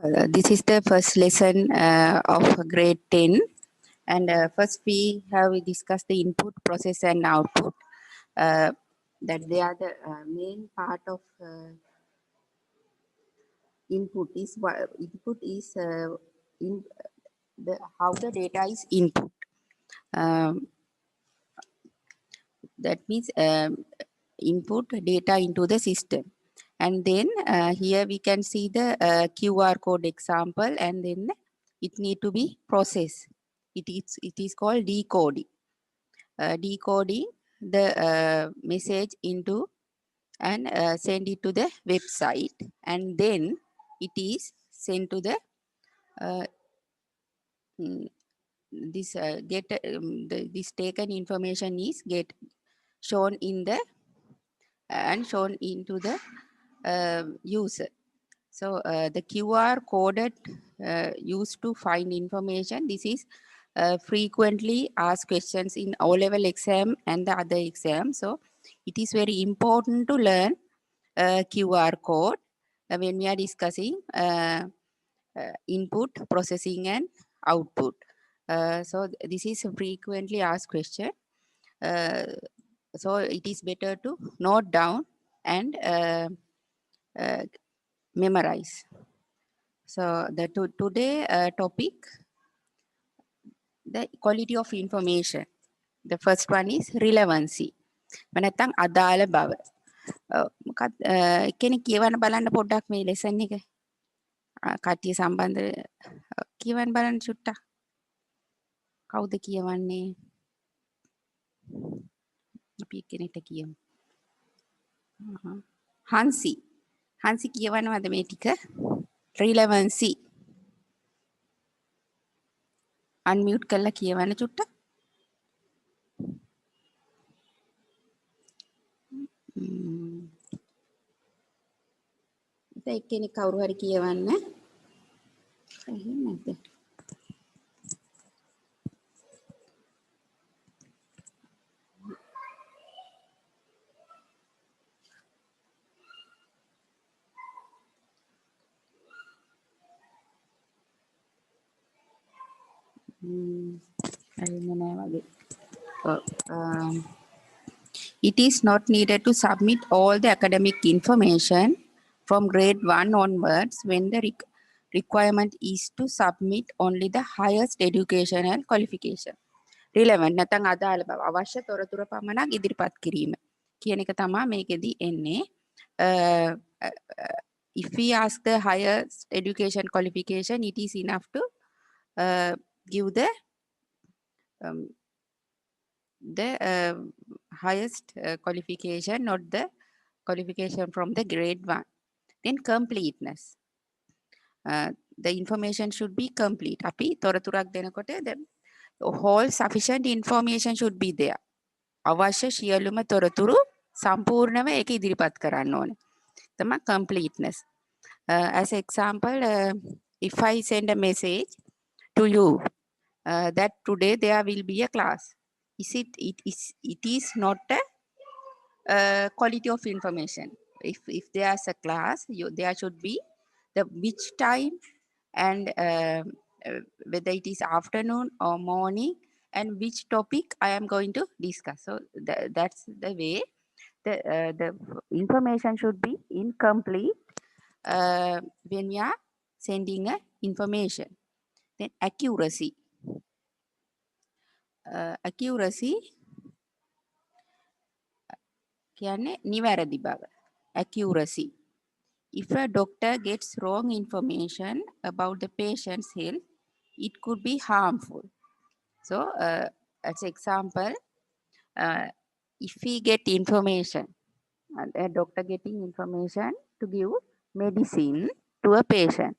This is the first lesson of grade 10, and first we have discussed the input, process and output. That they are the main part of input is in the how the data is input. Um, that means input data into the system, and then here we can see the QR code example, and then it need to be processed. It is called decoding. Decoding the message into and send it to the website, and then it is sent to the uh, mm, this this taken information is get shown in the and shown into the user. So the QR coded used to find information. This is frequently asked questions in O-level exam and the other exam. So it is very important to learn QR code when we are discussing input, processing and output. So this is a frequently asked question. Uh, so it is better to note down and uh, memorize. So the today topic, the quality of information. The first one is relevancy. නැත්නම් අදාළ බව. කෙනෙක් කියවන්න බලන්න පොඩ්ඩක් මේ lesson එක. කට්ටිය සම්බන්ධ කියවන්න බලන්න චුට්ටක්. කවුද කියවන්නේ? අපි කෙනෙක්ට කියමු. හන්සි. හන්සි කියවනවද මේ ටික? relevancy. unmute කරලා කියවන්න චුට්ටක්. එක්කෙනෙක් කවුරු හරි කියවන්න. එහෙම නැද්ද? It is not needed to submit all the academic information from grade 1 onwards when the requirement is to submit only the highest educational qualification. Relevant නැත්නම් අදාළ බව අවශ්‍ය තොරතුරු පමණක් ඉදිරිපත් කිරීම කියන එක තමයි මේකෙදි එන්නේ. If we ask the highest education qualification, it is enough to give the highest qualification, not the qualification from the grade 1. Then completeness. The information should be complete. අපි තොරතුරක් දෙනකොට the whole sufficient information should be there. අවශ්‍ය සියලුම තොරතුරු සම්පූර්ණව ඒක ඉදිරිපත් කරන්න ඕනේ. තමයි completeness. As example, if I send a message to you that today there will be a class, it is not a quality of information. If there's a class, there should be the which time and whether it is afternoon or morning and which topic I am going to discuss. So that's the way the information should be incomplete when we are sending a information. Then accuracy. Accuracy කියන්නේ නිවැරදි බව. Accuracy. If a doctor gets wrong information about the patient's health, it could be harmful. So, as example, if we get information, a doctor getting information to give medicine to a patient,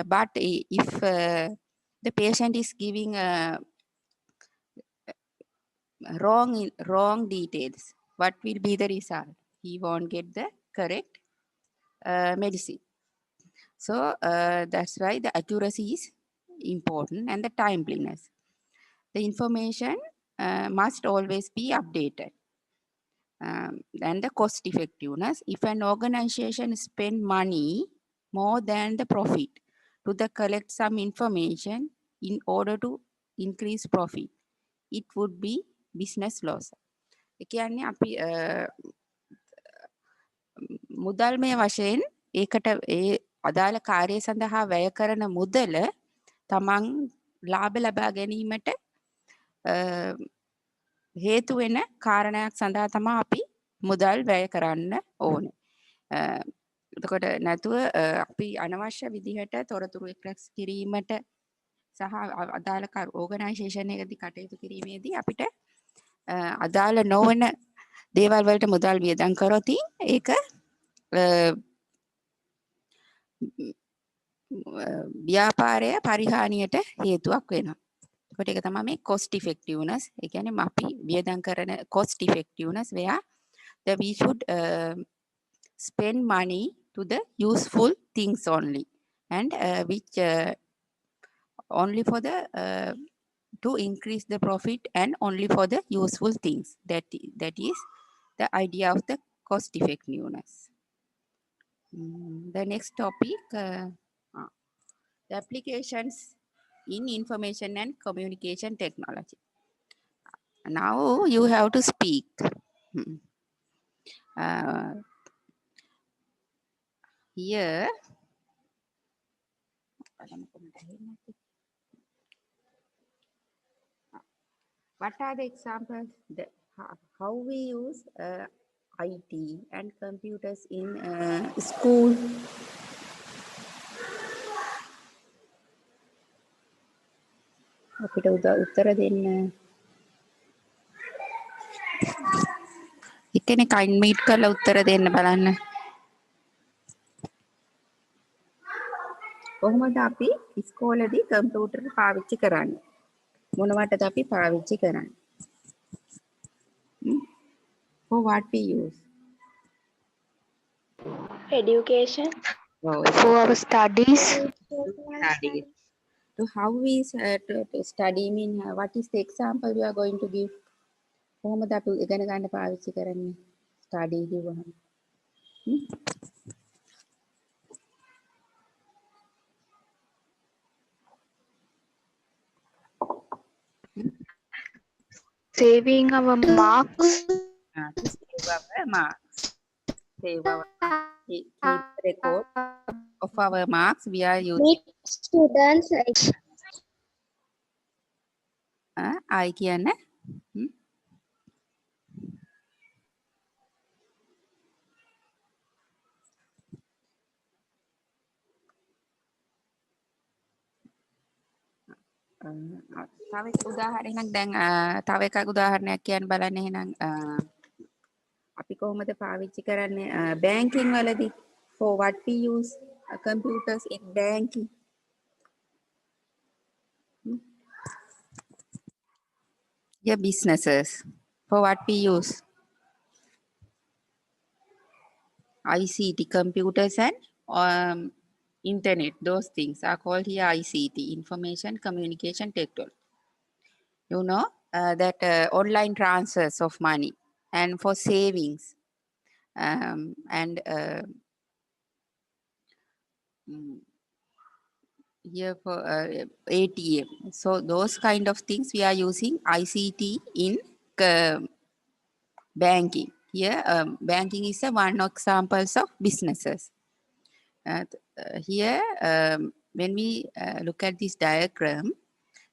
but if the patient is giving wrong details, what will be the result? He won't get the correct medicine. So that's why the accuracy is important, and the timeliness. The information must always be updated. And the cost effectiveness. If an organization spend money more than the profit to the collect some information in order to increase profit. It would be business loss. ඒ කියන්නේ අපි මුදල්මය වශයෙන් ඒකට ඒ අදාළ කාර්යය සඳහා වැය කරන මුදල තමන් ලාභ ලබා ගැනීමට හේතු වෙන කාරණයක් සඳහා තමයි අපි මුදල් වැය කරන්න ඕනේ. එතකොට නැතුව අපි අනවශ්‍ය විදිහට තොරතුරු එක්රැස් කිරීමට සහ අදාළ ඕගනයිසේෂන් එකදී කටයුතු කිරීමේදී අපිට අදාළ නොවන දේවල් වලට මුදල් වියදම් කරොත් ඒක ව්‍යාපාරය පරිහානියට හේතුවක් වෙනවා. ඒකට ඒක තමයි මේ cost effectiveness. ඒ කියන්නේ අපි වියදම් කරන cost effectiveness where that we should spend money to the useful things only and which only for the to increase the profit and only for the useful things. That is the idea of the cost effectiveness. The next topic, the applications in information and communication technology. Now you have to speak. Here, what are the examples that how we use IT and computers in school? අපිට උත්තර දෙන්න. එකෙනෙක් unmute කරලා උත්තර දෙන්න බලන්න. කොහොමද අපි ඉස්කෝලේදී computer පාවිච්චි කරන්නේ? මොනවටද අපි පාවිච්චි කරන්නේ? For what we use? Education. Oh, For our studies. Studies. So how we to study mean what is the example you are going to give? කොහොමද අපි ඉගෙන ගන්න පාවිච්චි කරන්නේ? Study කිව්වහම. Saving our marks. To save our marks. Save our keep record of our marks. We are using Students. I කියන්නේ තව එක උදාහරණයක් දැන් තව එකක් උදාහරණයක් කියන්න බලන්න එහෙනම් අපි කොහොමද පාවිච්චි කරන්නේ banking වලදී for what we use computers in banking. Yeah, businesses for what we use ICT computers and internet. Those things are called here ICT, information communication technology. You know that online transfers of money and for savings and here for ATM. So those kind of things we are using ICT in banking. Here banking is one examples of businesses. Here when we look at this diagram,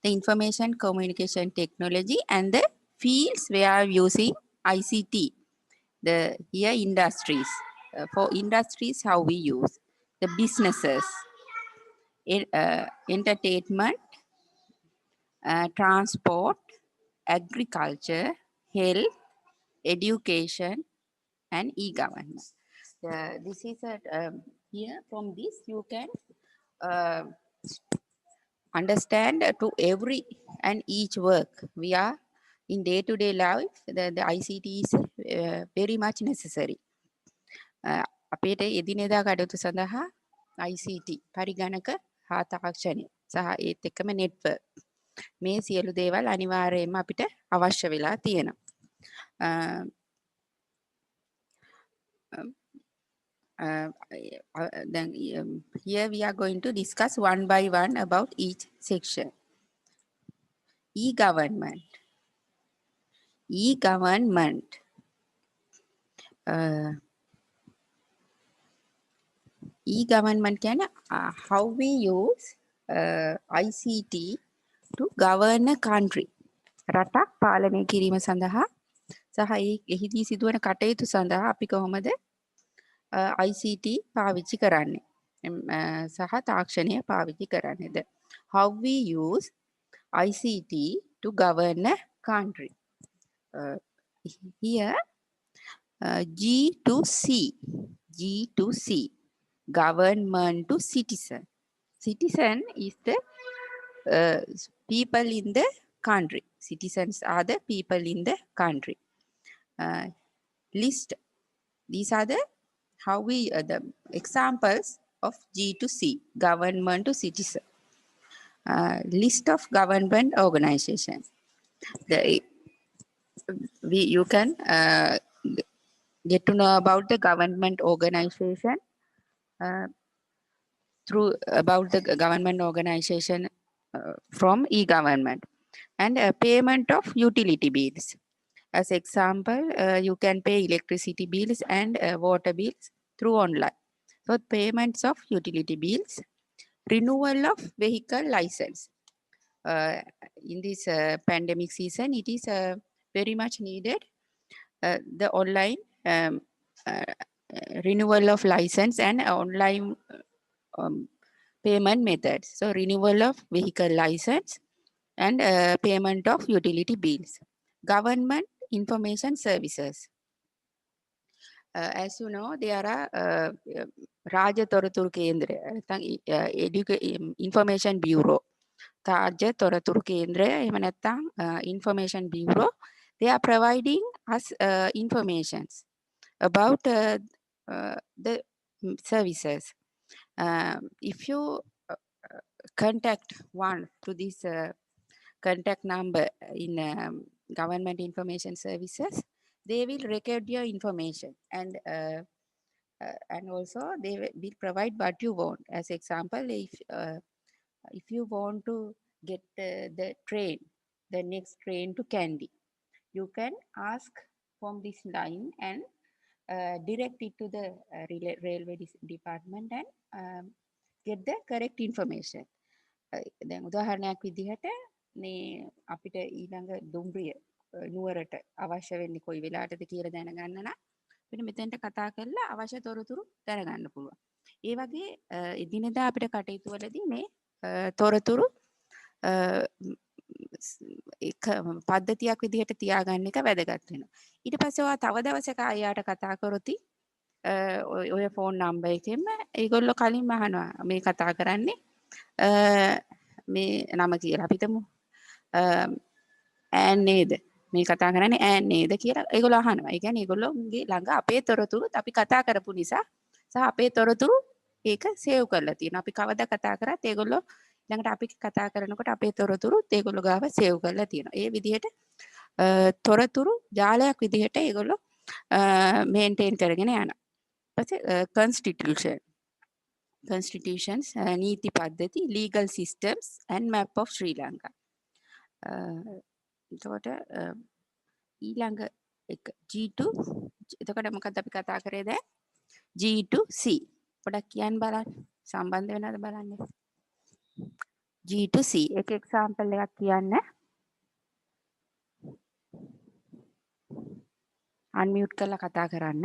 the information communication technology and the fields we are using ICT. The here industries. For industries, how we use the businesses, entertainment, transport, agriculture, health, education, and e-government. This is here from this you can understand to every and each work we are in day-to-day life. The ICT is very much necessary. අපේට එදිනෙදා කටයුතු සඳහා ICT පරිගණක හා තාක්ෂණය සහ ඒත් එක්කම network මේ සියලු දේවල් අනිවාර්යයෙන්ම අපිට අවශ්‍ය වෙලා තියෙනවා. Then here we are going to discuss one by one about each section. E-government. E-government. E-government can how we use ICT to govern a country. රටක් පාලනය කිරීම සඳහා සහ එහිදී සිදුවන කටයුතු සඳහා අපි කොහොමද ICT පාවිච්චි කරන්නේ සහ තාක්ෂණය පාවිච්චි කරන්නේද. How we use ICT to govern a country. Here G to C. G to C. Government to citizen. Citizen is the people in the country. Citizens are the people in the country. List. These are the how we the examples of G to C. Government to citizen. List of government organizations. You can get to know about the government organization through about the government organization from e-government and payment of utility bills. As example, you can pay electricity bills and water bills through online. So payments of utility bills, renewal of vehicle license. In this pandemic season, it is very much needed. The online renewal of license and online payment methods. So renewal of vehicle license and payment of utility bills. Government information services. As you know, there are Raja Toraturu Kendra, Information Bureau. Raja Toraturu Kendra, Information Bureau. They are providing us informations about the services. If you contact one to this contact number in government information services, they will record your information and also they will provide what you want. As example, if you want to get the train, the next train to Kandy, you can ask from this line and direct it to the railway department and get the correct information. දැන් උදාහරණයක් විදිහට මේ අපිට ඊළඟ දුම්රිය නුවරට අවශ්‍ය වෙන්නේ කොයි වෙලාවටද කියලා දැනගන්න නම් අපිට මෙතෙන්ට කතා කරලා අවශ්‍ය තොරතුරු දැනගන්න පුළුවන්. ඒ වගේ එදිනෙදා අපිට කටයුතු වලදී මේ තොරතුරු එක පද්ධතියක් විදිහට තියාගන්න එක වැදගත් වෙනවා. ඊට පස්සේ ඔයා තව දවසක ආයෙත් කතා කරොති ඔය ෆෝන් නම්බර් එකෙන්ම ඒගොල්ලෝ කලින්ම අහනවා මේ කතා කරන්නේ මේ නම කියලා අපි හිතමු ඈන් නේද මේ කතා කරන්නේ ඈන් නේද කියලා ඒගොල්ලෝ අහනවා. ඒ කියන්නේ ඒගොල්ලෝගේ ළඟ අපේ තොරතුරුත් අපි කතා කරපු නිසා සහ අපේ තොරතුරු ඒක සේව් කරලා තියෙනවා. අපි කවදා කතා කරත් ඒගොල්ලෝ ළඟට අපි කතා කරනකොට අපේ තොරතුරුත් ඒගොල්ලෝ ගාව සේව් කරලා තියෙනවා. ඒ විදිහට තොරතුරු ජාලයක් විදිහට ඒගොල්ලෝ මේන්ටේන් කරගෙන යනවා. ඊපස්සේ constitutions, නීති පද්ධති, legal systems and map of Sri Lanka. එතකොට ඊළඟ එක G2 එතකොට මොකක්ද අපි කතා කරේ දැන් G to C පොඩක් කියන්න බලන්න සම්බන්ධ වෙනවද බලන්න. G to C එක එක්සැම්පල් එකක් කියන්න. අන්මියුට් කරලා කතා කරන්න.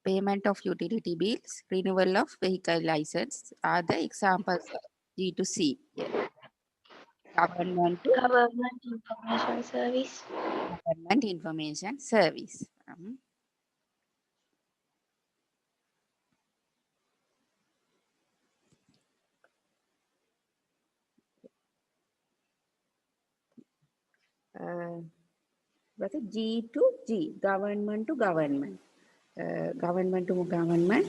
Payment of utility bills, renewal of vehicle license are the examples of G to C. Government information service. Government information service. But G to G, government to government, government to government,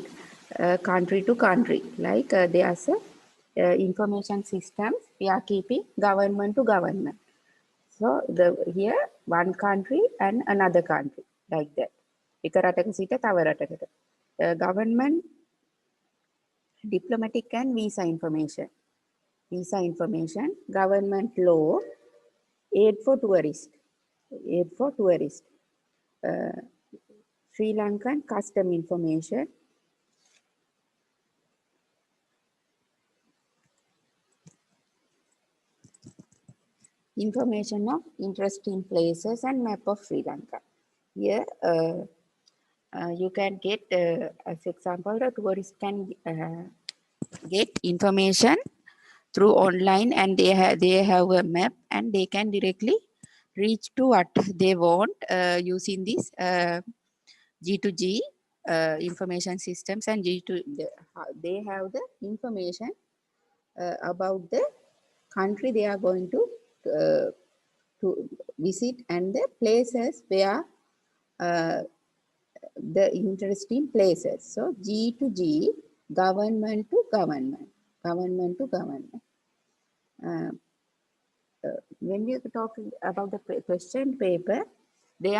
country to country. Like there's a information systems we are keeping government to government. So here one country and another country like that. එක රටක සිට තව රටකට. Government, diplomatic and visa information. Visa information, government law, aid for tourists. Aid for tourists. Sri Lankan custom information. Information of interesting places and map of Sri Lanka. Here you can get, as example, the tourist can get information through online, and they have a map and they can directly reach to what they want using this G2G information systems, and they have the information about the country they are going to visit and the places where the interesting places. So G to G, government to government, government to government. When we talk about the question paper, they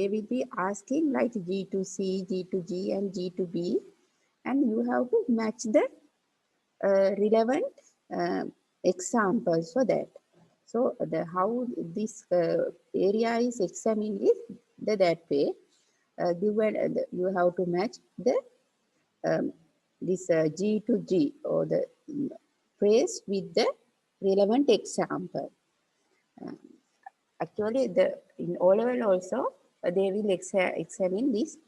will be asking like G to C, G to G, and G to B, and you have to match the relevant examples for that. So how this area is examined is that way. Given you have to match the this G to G, or the phrase with the relevant example. Actually, in O level also they will examine this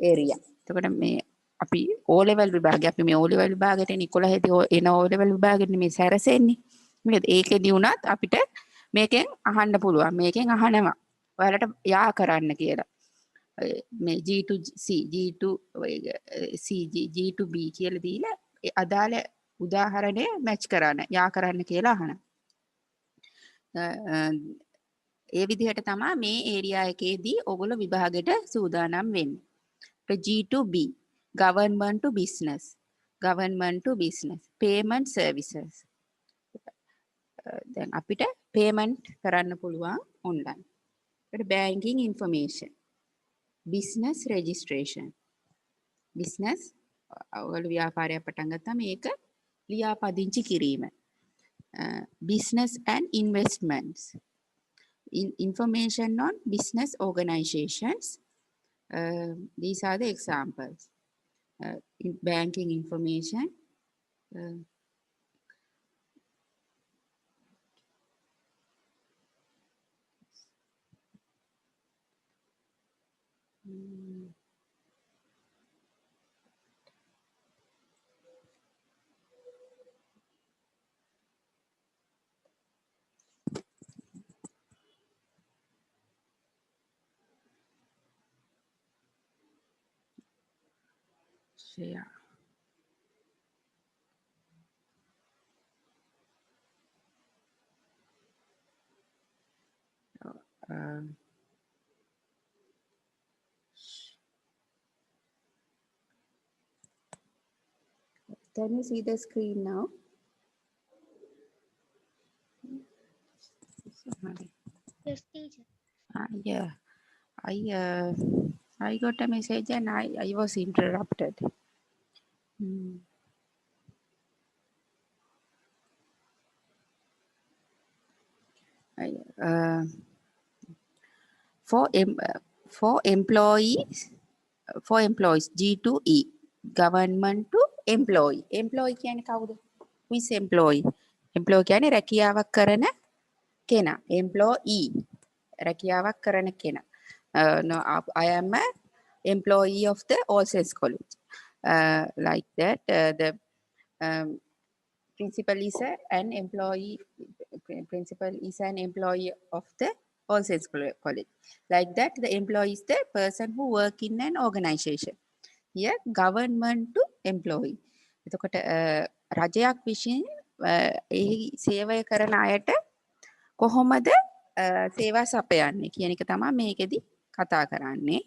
area. එතකොට මේ අපි O level විභාගය, අපි මේ O level විභාගයට 11 එන O level විභාගෙට මේ සැරසෙන්නේ. මේක ඒකෙදී වුණත් අපිට මේකෙන් අහන්න පුළුවන්. මේකෙන් අහනවා. ඔයාලට යා කරන්න කියලා. මේ G to C, G to C, G to B කියලා දීලා අදාළ උදාහරණය මැච් කරන්න, යා කරන්න කියලා අහනවා. ඒ විදිහට තමයි මේ ඒරියා එකේදී ඔයගොල්ලෝ විභාගෙට සූදානම් වෙන්නේ. G to B, government to business, government to business, payment services. දැන් අපිට payment කරන්න පුළුවන් online. ඒකට banking information, business registration, business ඔයගොල්ලෝ ව්‍යාපාරයක් පටන් ගත්තාම ඒක ලියාපදිංචි කිරීම. Business and investments, information on business organizations. These are the examples. Banking information, share. Can you see the screen now? Yes, teacher. Yeah, I got a message and I was interrupted. For employees, G to E, government to employee. Employee කියන්නේ කවුද? Who is employee? Employee කියන්නේ රැකියාවක් කරන කෙනා. Employee රැකියාවක් කරන කෙනා. No, I am a employee of the All Saints College. Like that, the principal is an employee. Principal is an employee of the All Saints College. Like that, the employee is the person who work in an organization. Here, government to employee. එතකොට රජයක් විසින් එහි සේවය කරන අයට කොහොමද සේවා සපයන්නේ කියන එක තමයි මේකෙදි කතා කරන්නේ.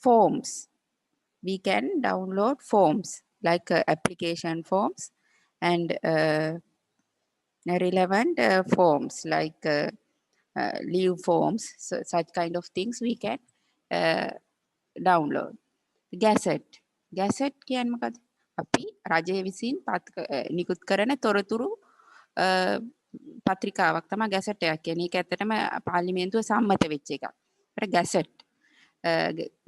Forms. We can download forms like application forms and relevant forms like leave forms. So such kind of things we can download. Gazette කියන්නේ මොකද? අපි රජය විසින් නිකුත් කරන තොරතුරු පත්‍රිකාවක් තමයි ගැසට් එකක් කියන්නේ. ඒක ඇත්තටම පාර්ලිමේන්තුව සම්මත වෙච්ච එකක්. ඒකට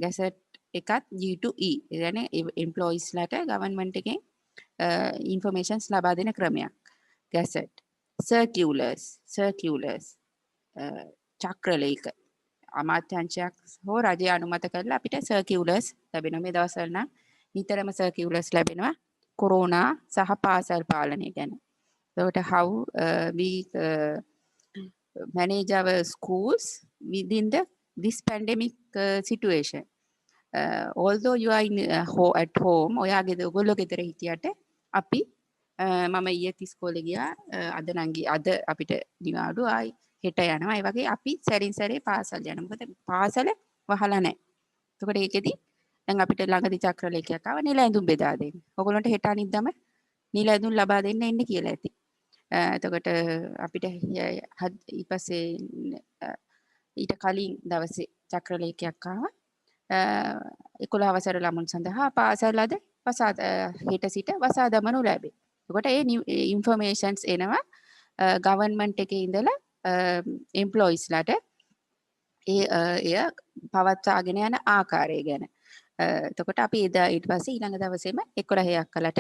ගැසට් එකත් G2E. ඒ කියන්නේ එම්ප්ලොයිස්ලාට ගවර්න්මන්ට් එකෙන් ඉන්ෆර්මේෂන්ස් ලබා දෙන ක්‍රමයක්. ගැසට්. Circulars. චක්‍රලේඛ. අමාත්‍යංශයක් හෝ රජය අනුමත කරලා අපිට සර්කියුලර්ස් ලැබෙනවා. මේ දවස්වල නම් නිතරම සර්කියුලර්ස් ලැබෙනවා කොරෝනා සහ පාසල් පාලනය ගැන. එතකොට how we manage our schools within this pandemic situation. Although you are at home, ඔයාගේ ඔයගොල්ලෝ ගෙදර හිටියට අපි මම ඊයේත් ඉස්කෝලේ ගියා. අද අපිට නිවාඩු ආයි හෙට යනවා. ඒ වගේ අපි සැරින් සැරේ පාසල් යනවා. මොකද පාසල වහලා නැහැ. එතකොට ඒකෙදි දැන් අපිට ළඟදී චක්‍රලේඛයක් ආව නිල ඇඳුම් බෙදා දෙන්න. ඔයගොල්ලන්ට හෙට අනිද්දාම නිල ඇඳුම් ලබා දෙන්න එන්න කියලා ඇති. එතකොට අපිට ඊපස්සේ ඊට කලින් දවසේ චක්‍රලේඛයක් ආවා. 11 වසර ළමුන් සඳහා පාසල් අද හෙට සිට වසා දමනු ලැබේ. එතකොට ඒ ඉන්ෆර්මේෂන්ස් එනවා ගවර්න්මන්ට් එකේ ඉඳලා එම්ප්ලොයිස්ලාට එය පවත්වාගෙන යන ආකාරය ගැන. එතකොට අපි ඊට පස්සේ ඊළඟ දවසේම 11 කලට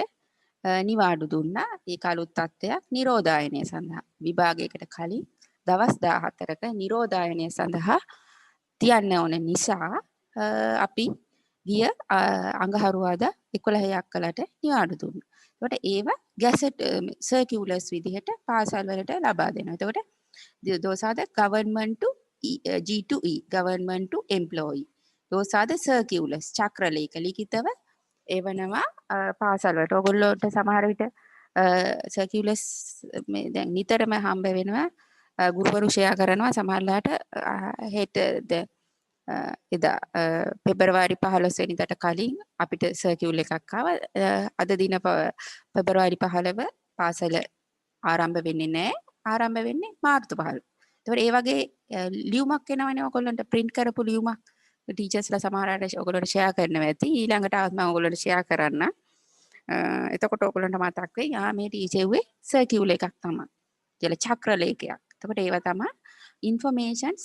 නිවාඩු දුන්නා. ඒක අලුත් තත්ත්වයක් නිරෝධායනය සඳහා. විභාගයකට කලින් දවස් 14ක නිරෝධායනය සඳහා තියන්න ඕන නිසා අපි ගිය අඟහරුවාදා 11 කලට නිවාඩු දුන්නා. එතකොට ඒවා ගැසට් සර්කියුලර්ස් විදිහට පාසල් වලට ලබා දෙනවා. එතකොට those are the government to G2E, government to employee. Those are the circulars, චක්‍රලේඛ ලිඛිතව එවනවා පාසල් වලට. ඔයගොල්ලෝට සමහර විට circulars මේ දැන් නිතරම හම්බ වෙනවා. ගුරුවරු ෂෙයා කරනවා සමහරලාට හෙට එදා පෙබරවාරි 15 වෙනිදාට කලින් අපිට සර්කියුලර් එකක් ආවා. අද දින පෙබරවාරි 15 පාසල ආරම්භ වෙන්නේ නැහැ. ආරම්භ වෙන්නේ මාර්තු 15. ඒතකොට ඒ වගේ ලියුමක් එනවනේ ඔයගොල්ලන්ට print කරපු ලියුමක්. ටීචර්ස්ලා සමහර අය ඔයගොල්ලන්ට share කරනවා ඇති. ඊළඟට ආවත් මම ඔයගොල්ලන්ට share කරන්න. එතකොට ඔයගොල්ලන්ට මතක් වෙයි මේ ටීචර්ුවේ සර්කියුලර් එකක් තමයි. කියලා චක්‍රලේඛයක්. එතකොට ඒවා තමයි informations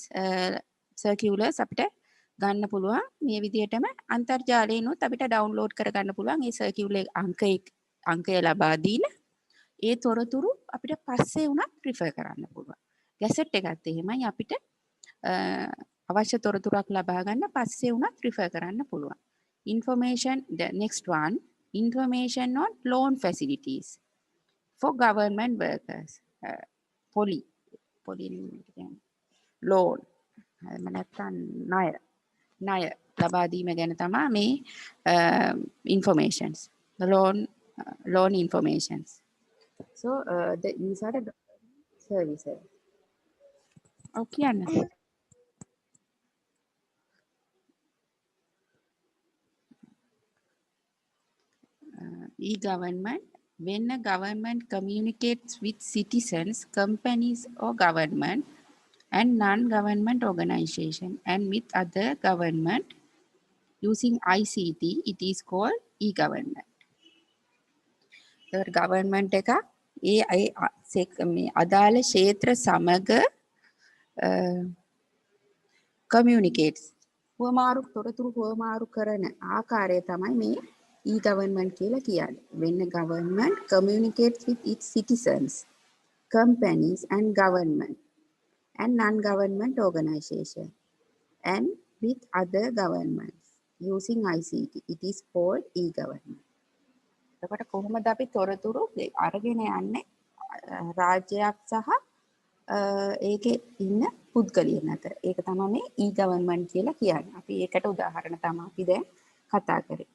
circulars අපිට ගන්න පුළුවන්. මේ විදිහටම අන්තර්ජාලයෙන්ුත් අපිට ඩවුන්ලෝඩ් කරගන්න පුළුවන්. මේ circular අංකය ලබා දීලා ඒ තොරතුරු අපිට පස්සේ උනත් රිෆර් කරන්න පුළුවන්. ගැසට් එකත් එහෙමයි අපිට අවශ්‍ය තොරතුරක් ලබා ගන්න පස්සේ උනත් රිෆර් කරන්න පුළුවන්. Information, the next one, information on loan facilities for government workers. Poly loan නැත්නම් ණය ලබා දීම ගැන තමයි මේ informations, the loan informations. So these are the services. Okay, Anna. E-government. When a government communicates with citizens, companies or government and non-government organization and with other government using ICT, it is called e-government. The government එක මේ අදාළ ක්ෂේත්‍ර සමග communicates තොරතුරු හුවමාරු කරන ආකාරය තමයි මේ e-government කියලා කියන්නේ. When a government communicates with its citizens, companies and government and non-government organization and with other governments using ICT, it is called e-government. එතකොට කොහොමද අපි තොරතුරු අරගෙන යන්නේ රාජ්‍යයක් සහ ඒකේ ඉන්න පුද්ගලයන් අතර. ඒක තමයි මේ e-government කියලා කියන්නේ. අපි ඒකට උදාහරණ තමයි අපි දැන් කතා කරේ.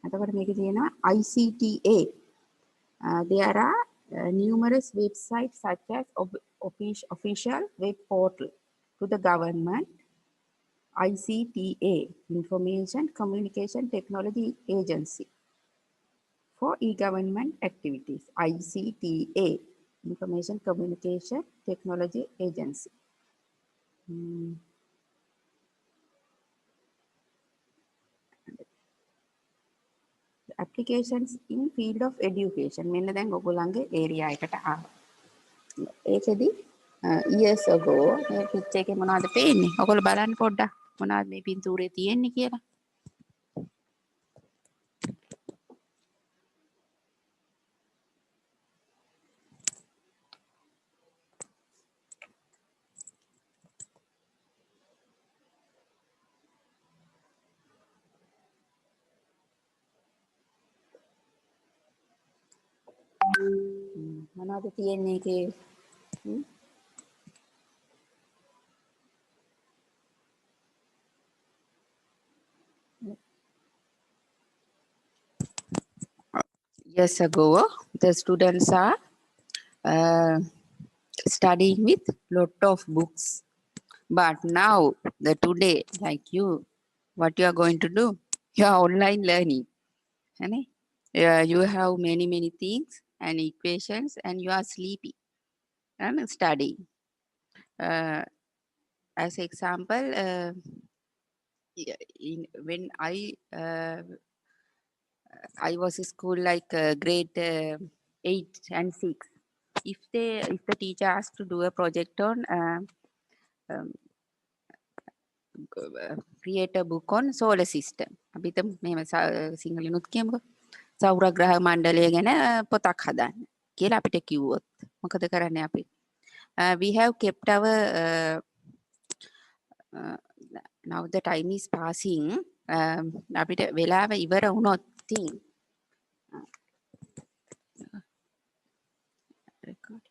එතකොට මේකේ තියෙනවා ICTA. There are numerous websites such as official web portal to the government, ICTA, Information Communication Technology Agency, for e-government activities, ICTA, Information Communication Technology Agency. Applications in field of education. මෙන්න දැන් ඔයගොල්ලන්ගේ area එකට ආවා. ඒකෙදි years ago මේ picture එකේ මොනවද පේන්නේ? ඔයගොල්ලෝ බලන්න පොඩ්ඩක් මොනවද මේ පින්තූරේ තියෙන්නේ කියලා. මොනවද තියෙන්නේ ඒකේ? Years ago, the students are studying with lot of books. But now, today, like you, what you are going to do? You are online learning. You have many things and equations and you are sleepy and studying. As example, when I was in school like grade 8 and 6. If the teacher asks to do a project on create a book on solar system. අපි හිතමු මෙහෙම සිංහලෙනුත් කියමුකෝ. සෞරග්‍රහ මණ්ඩලය ගැන පොතක් හදන්න කියලා අපිට කිව්වොත් මොකද කරන්නේ අපි? We have kept our now the time is passing. අපිට වෙලාව ඉවර වුණොත් record